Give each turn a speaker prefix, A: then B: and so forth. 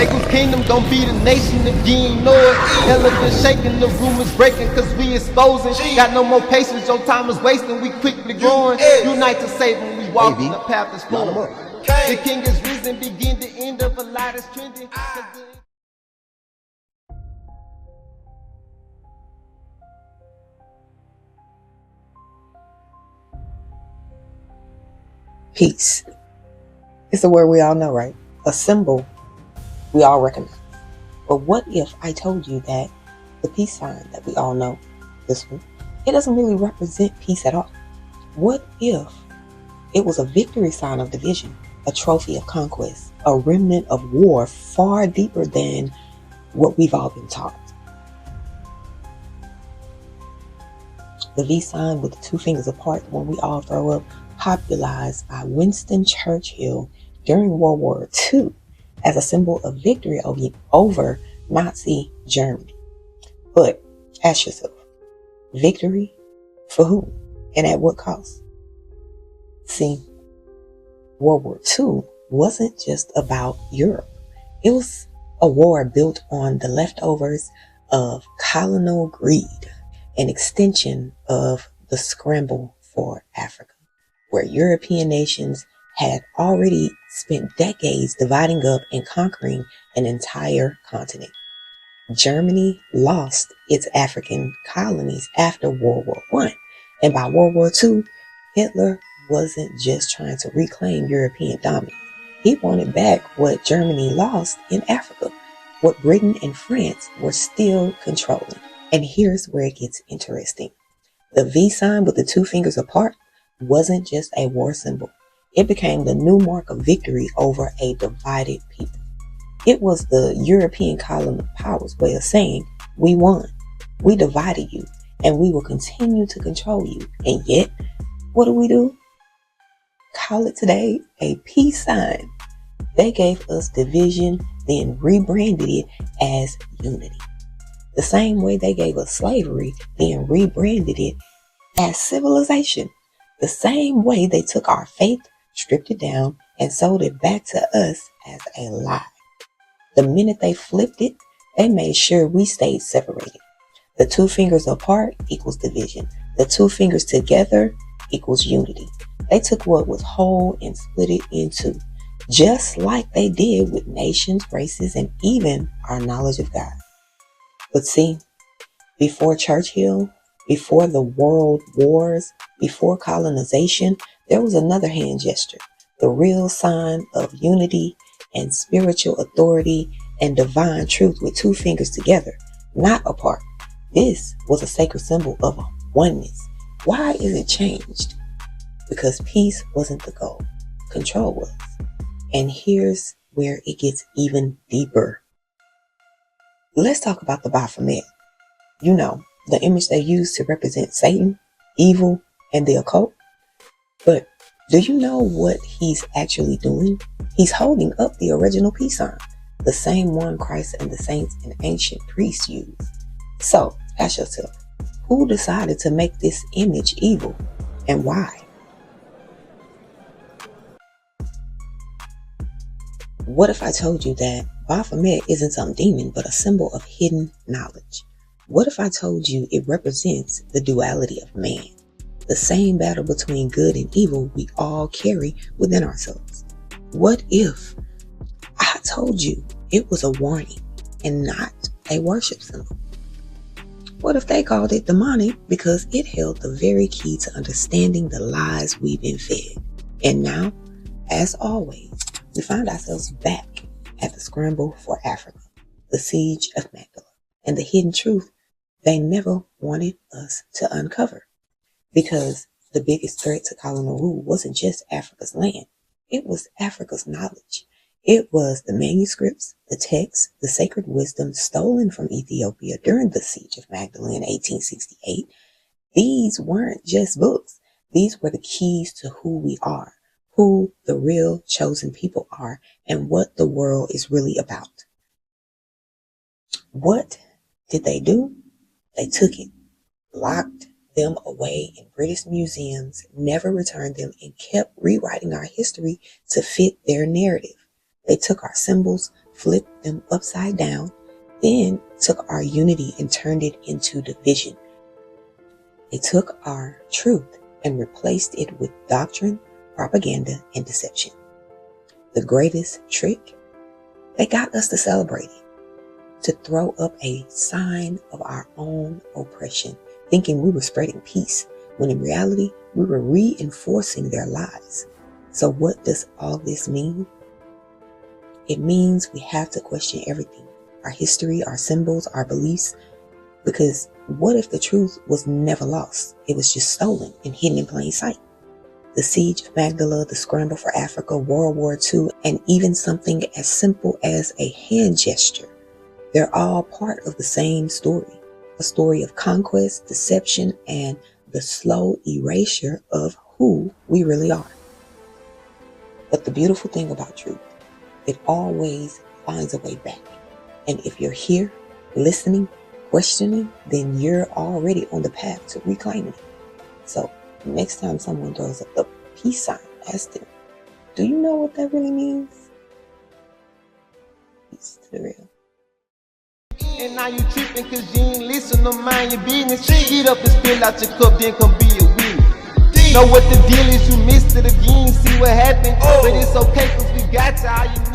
A: Eagles Kingdom gon' be the nation if you ain't know it. Hella been shaking, the rumors breaking cause we exposing. Got no more patience, your time is wasting, we quickly growing. Unite to save when we walk in the path that's flowing. The king is risen, begin the end of a lie that's trending.
B: Peace. It's a word we all know, right? A symbol we all recognize. But what if I told you that the peace sign that we all know, this one, it doesn't really represent peace at all? What if it was a victory sign of division, a trophy of conquest, a remnant of war far deeper than what we've all been taught? The V sign with the two fingers apart, the one we all throw up, popularized by Winston Churchill during World War II as a symbol of victory over Nazi Germany. But ask yourself, victory for who and at what cost? See, World War II wasn't just about Europe. It was a war built on the leftovers of colonial greed, an extension of the scramble for Africa, where European nations had already spent decades dividing up and conquering an entire continent. Germany lost its African colonies after World War I, and by World War II, Hitler wasn't just trying to reclaim European dominance. He wanted back what Germany lost in Africa, what Britain and France were still controlling. And here's where it gets interesting. The V sign with the two fingers apart wasn't just a war symbol. It became the new mark of victory over a divided people. It was the European colonial powers' way of saying, we won, we divided you, and we will continue to control you. And yet, what do? Call it today a peace sign. They gave us division, then rebranded it as unity. The same way they gave us slavery, then rebranded it as civilization. The same way they took our faith, stripped it down, and sold it back to us as a lie. The minute they flipped it, they made sure we stayed separated. The two fingers apart equals division. The two fingers together equals unity. They took what was whole and split it in two, just like they did with nations, races, and even our knowledge of God. But see, before Churchill, before the world wars, before colonization, there was another hand gesture, the real sign of unity and spiritual authority and divine truth with two fingers together, not apart. This was a sacred symbol of oneness. Why is it changed? Because peace wasn't the goal, control was. And here's where it gets even deeper. Let's talk about the Baphomet. You know, the image they use to represent Satan, evil, and the occult. But do you know what he's actually doing? He's holding up the original peace sign, the same one Christ and the saints and ancient priests used. So ask yourself, who decided to make this image evil and why? What if I told you that Baphomet isn't some demon, but a symbol of hidden knowledge? What if I told you it represents the duality of man, the same battle between good and evil we all carry within ourselves? What if I told you it was a warning and not a worship symbol? What if they called it demonic because it held the very key to understanding the lies we've been fed? And now, as always, we find ourselves back at the scramble for Africa, the siege of Magdala, and the hidden truth they never wanted us to uncover. Because the biggest threat to colonial rule wasn't just Africa's land, it was Africa's knowledge. It was the manuscripts, the texts, the sacred wisdom stolen from Ethiopia during the siege of Magdala in 1868. These weren't just books. These were the keys to who we are, who the real chosen people are, and what the world is really about. What did they do? They took it, locked them away in British museums, never returned them, and kept rewriting our history to fit their narrative. They took our symbols, flipped them upside down, then took our unity and turned it into division. They took our truth and replaced it with doctrine, propaganda, and deception. The greatest trick? They got us to celebrate it, to throw up a sign of our own oppression, thinking we were spreading peace, when in reality, we were reinforcing their lies. So what does all this mean? It means we have to question everything, our history, our symbols, our beliefs, because what if the truth was never lost? It was just stolen and hidden in plain sight. The siege of Magdala, the scramble for Africa, World War II, and even something as simple as a hand gesture. They're all part of the same story, a story of conquest, deception, and the slow erasure of who we really are. But the beautiful thing about truth, it always finds a way back. And if you're here, listening, questioning, then you're already on the path to reclaiming it. So next time someone throws up the peace sign, ask them, do you know what that really means? Peace to the real.
A: And now you tripping cause you ain't listen to mind your business. Get up and spill out your cup, then come be a witness. Know what the deal is, you missed it again, see what happened. But it's okay cause we got to all you